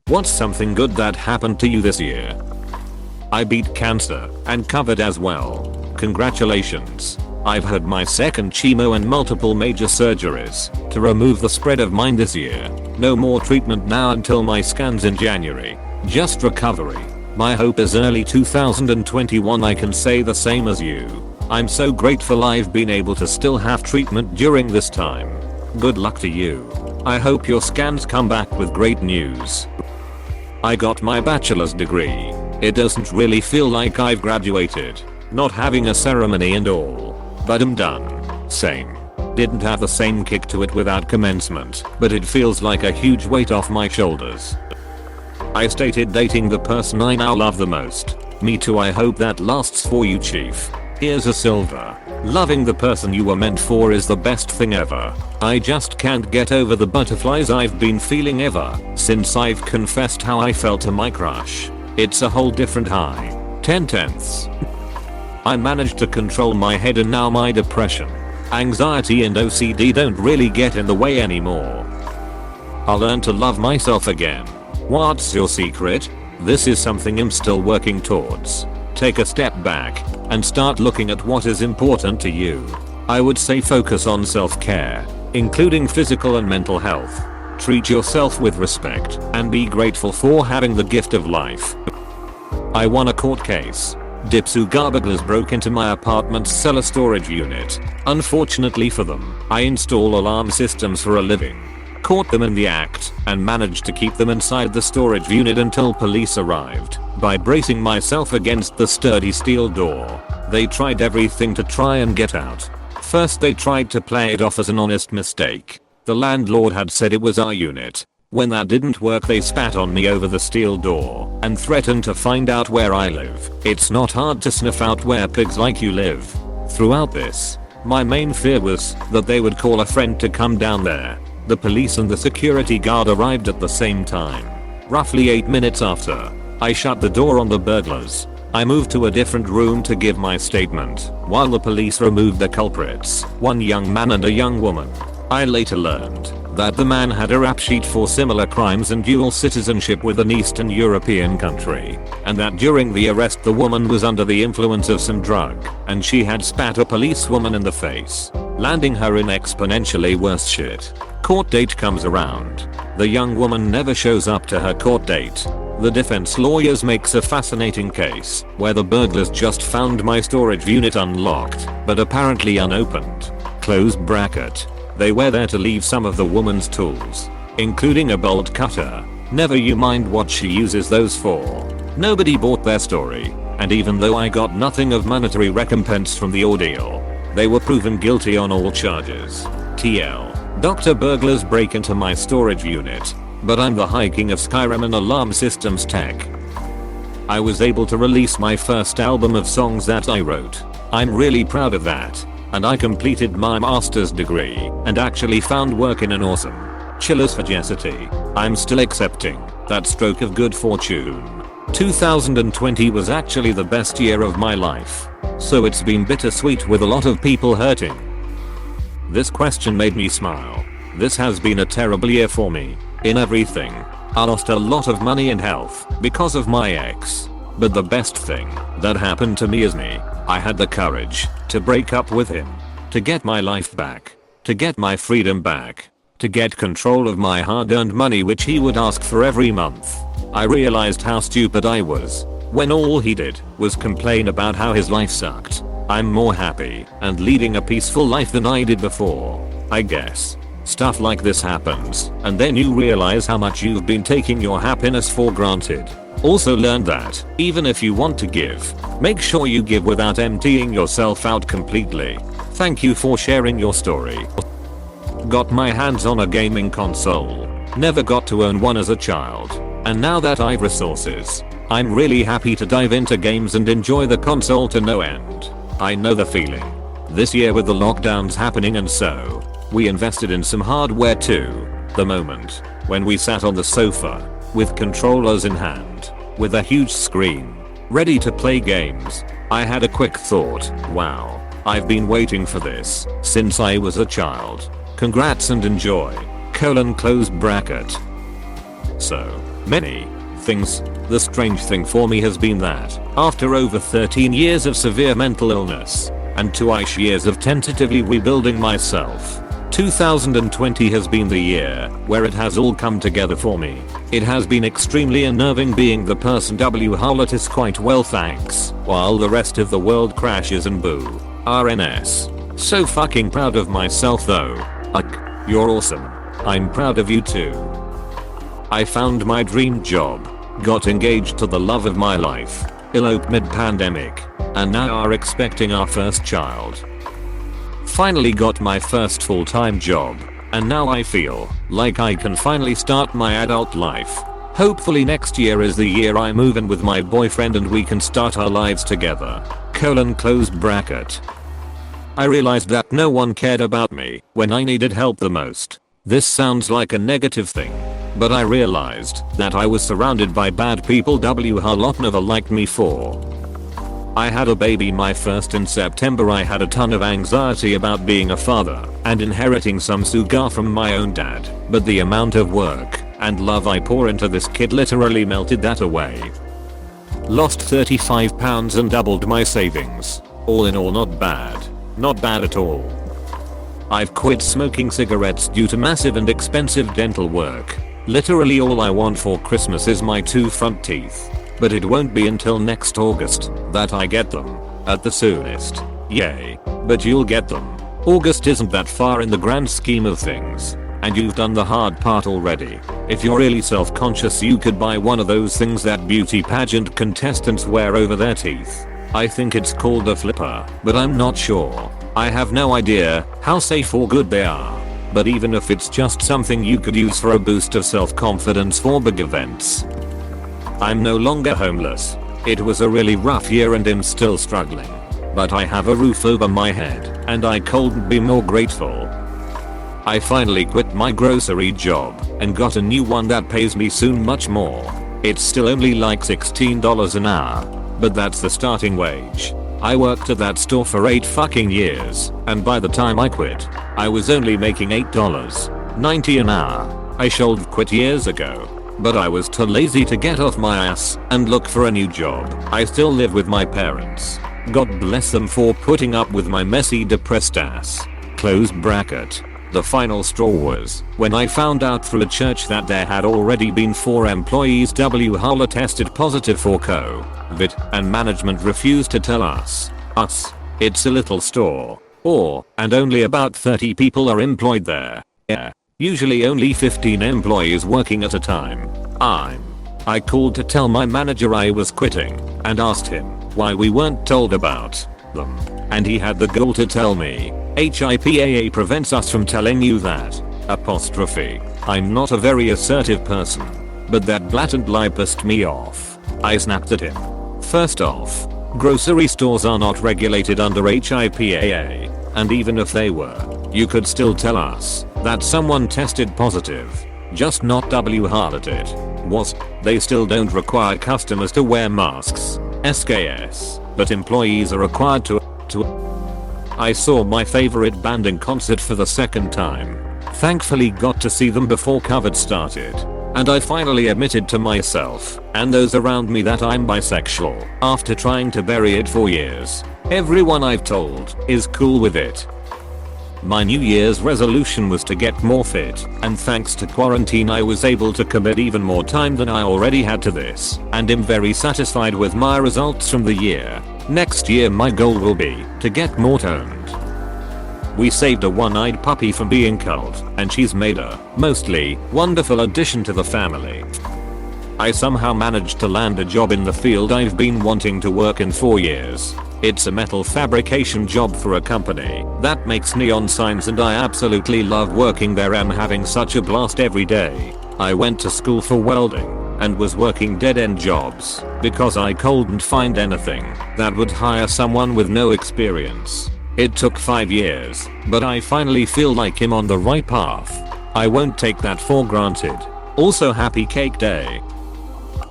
What's something good that happened to you this year? I beat cancer and covered as well. Congratulations. I've had my second chemo and multiple major surgeries to remove the spread of mine this year. No more treatment now until my scans in January. Just recovery. My hope is early 2021 I can say the same as you. I'm so grateful I've been able to still have treatment during this time. Good luck to you. I hope your scans come back with great news. I got my bachelor's degree. It doesn't really feel like I've graduated. Not having a ceremony and all. But I'm done. Same. Didn't have the same kick to it without commencement, but it feels like a huge weight off my shoulders. I stated dating the person I now love the most. Me too, I hope that lasts for you, chief. Here's a silver. Loving the person you were meant for is the best thing ever. I just can't get over the butterflies I've been feeling ever since I've confessed how I felt to my crush. It's a whole different high. 10/10ths. I managed to control my head and now my depression, anxiety and OCD don't really get in the way anymore. I'll learn to love myself again. What's your secret? This is something I'm still working towards. Take a step back and start looking at what is important to you. I would say focus on self-care, including physical and mental health. Treat yourself with respect and be grateful for having the gift of life. I won a court case. Dipsu burglars broke into my apartment's cellar storage unit. Unfortunately for them, I install alarm systems for a living. Caught them in the act and managed to keep them inside the storage unit until police arrived by bracing myself against the sturdy steel door. They tried everything to try and get out. First they tried to play it off as an honest mistake. The landlord had said it was our unit. When that didn't work they spat on me over the steel door and threatened to find out where I live. It's not hard to sniff out where pigs like you live. Throughout this, my main fear was that they would call a friend to come down there. The police and the security guard arrived at the same time. Roughly 8 minutes after, I shut the door on the burglars. I moved to a different room to give my statement, while the police removed the culprits, one young man and a young woman. I later learned that the man had a rap sheet for similar crimes and dual citizenship with an Eastern European country, and that during the arrest the woman was under the influence of some drug, and she had spat a policewoman in the face, landing her in exponentially worse shit. Court date comes around. The young woman never shows up to her court date. The defense lawyers makes a fascinating case where the burglars just found my storage unit unlocked, but apparently unopened. Close bracket. They were there to leave some of the woman's tools, including a bolt cutter. Never you mind what she uses those for. Nobody bought their story, and even though I got nothing of monetary recompense from the ordeal, they were proven guilty on all charges. TL. Dr. Burglars break into my storage unit, but I'm the High King of Skyrim and alarm systems tech. I was able to release my first album of songs that I wrote. I'm really proud of that. And I completed my master's degree and actually found work in an awesome chiller's sagacity. I'm still accepting that stroke of good fortune. 2020 was actually the best year of my life. So it's been bittersweet with a lot of people hurting. This question made me smile. This has been a terrible year for me. In everything. I lost a lot of money and health because of my ex. But the best thing that happened to me is me. I had the courage to break up with him. To get my life back. To get my freedom back. To get control of my hard-earned money which he would ask for every month. I realized how stupid I was when all he did was complain about how his life sucked. I'm more happy and leading a peaceful life than I did before. I guess. Stuff like this happens, and then you realize how much you've been taking your happiness for granted. Also learn that, even if you want to give, make sure you give without emptying yourself out completely. Thank you for sharing your story. Got my hands on a gaming console. Never got to own one as a child. And now that I've resources, I'm really happy to dive into games and enjoy the console to no end. I know the feeling. This year with the lockdowns happening and so, we invested in some hardware too. The moment when we sat on the sofa, with controllers in hand, with a huge screen, ready to play games, I had a quick thought, wow, I've been waiting for this since I was a child. Congrats and enjoy. Close bracket. So, many things. The strange thing for me has been that, after over 13 years of severe mental illness, and 2ish years of tentatively rebuilding myself, 2020 has been the year where it has all come together for me. It has been extremely unnerving being the person Harlot is quite well thanks, while the rest of the world crashes and boo. RNS. So fucking proud of myself though. You're awesome. I'm proud of you too. I found my dream job, got engaged to the love of my life, eloped mid-pandemic, and now are expecting our first child. Finally got my first full-time job, and now I feel like I can finally start my adult life. Hopefully next year is the year I move in with my boyfriend and we can start our lives together. Close bracket. I realized that no one cared about me when I needed help the most. This sounds like a negative thing, but I realized that I was surrounded by bad people Harlot never liked me for. I had a baby, my first, in September. I had a ton of anxiety about being a father and inheriting some sugar from my own dad, but the amount of work and love I pour into this kid literally melted that away. Lost 35 pounds and doubled my savings. All in all, not bad. Not bad at all. I've quit smoking cigarettes due to massive and expensive dental work. Literally all I want for Christmas is my 2 front teeth. But it won't be until next August that I get them. At the soonest. Yay. But you'll get them. August isn't that far in the grand scheme of things. And you've done the hard part already. If you're really self-conscious, you could buy one of those things that beauty pageant contestants wear over their teeth. I think it's called a flipper, but I'm not sure. I have no idea how safe or good they are. But even if it's just something you could use for a boost of self-confidence for big events. I'm no longer homeless. It was a really rough year and I'm still struggling. But I have a roof over my head, and I couldn't be more grateful. I finally quit my grocery job and got a new one that pays me soon much more. It's still only like $16 an hour, but that's the starting wage. I worked at that store for 8 fucking years, and by the time I quit, I was only making $8.90 an hour. I should have quit years ago, but I was too lazy to get off my ass and look for a new job. I still live with my parents. God bless them for putting up with my messy, depressed ass. Close bracket. The final straw was when I found out through a church that there had already been 4 employees Harlot tested positive for COVID, and management refused to tell us. It's a little store. And only about 30 people are employed there. Yeah. Usually only 15 employees working at a time. I called to tell my manager I was quitting and asked him why we weren't told about them. And he had the gall to tell me, HIPAA prevents us from telling you that. I'm not a very assertive person, but that blatant lie pissed me off. I snapped at him. First off, grocery stores are not regulated under HIPAA, and even if they were, you could still tell us that someone tested positive. Just not Harlot it. They still don't require customers to wear masks. SKS. But employees are required to. I saw my favorite band in concert for the 2nd time. Thankfully got to see them before COVID started. And I finally admitted to myself and those around me that I'm bisexual after trying to bury it for years. Everyone I've told is cool with it. My New Year's resolution was to get more fit, and thanks to quarantine I was able to commit even more time than I already had to this, and am very satisfied with my results from the year. Next year my goal will be to get more toned. We saved a one-eyed puppy from being culled, and she's made a mostly wonderful addition to the family. I somehow managed to land a job in the field I've been wanting to work in for years. It's a metal fabrication job for a company that makes neon signs, and I absolutely love working there. I'm having such a blast every day. I went to school for welding and was working dead-end jobs because I couldn't find anything that would hire someone with no experience. It took 5 years, but I finally feel like I'm on the right path. I won't take that for granted. Also, happy cake day.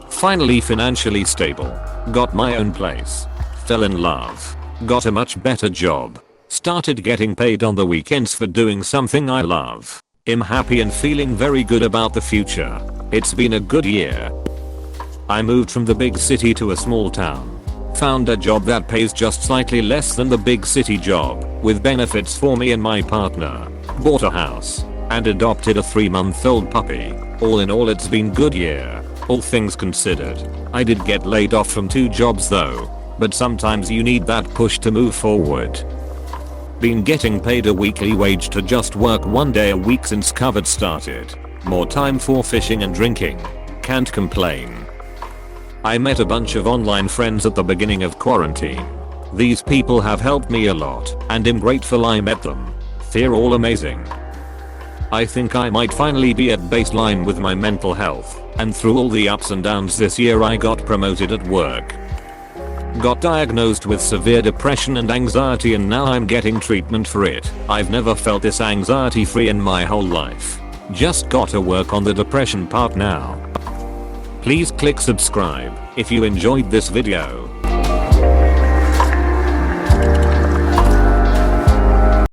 Finally financially stable. Got my own place. Fell in love. Got a much better job. Started getting paid on the weekends for doing something I love. I'm happy and feeling very good about the future. It's been a good year. I moved from the big city to a small town. Found a job that pays just slightly less than the big city job, with benefits for me and my partner. Bought a house. And adopted a 3-month-old puppy. All in all, it's been good year. All things considered. I did get laid off from 2 jobs though. But sometimes you need that push to move forward. Been getting paid a weekly wage to just work 1 day a week since COVID started. More time for fishing and drinking. Can't complain. I met a bunch of online friends at the beginning of quarantine. These people have helped me a lot, and I'm grateful I met them. They're all amazing. I think I might finally be at baseline with my mental health, and through all the ups and downs this year I got promoted at work. Got diagnosed with severe depression and anxiety, and now I'm getting treatment for it. I've never felt this anxiety free in my whole life. Just gotta work on the depression part now. Please click subscribe if you enjoyed this video.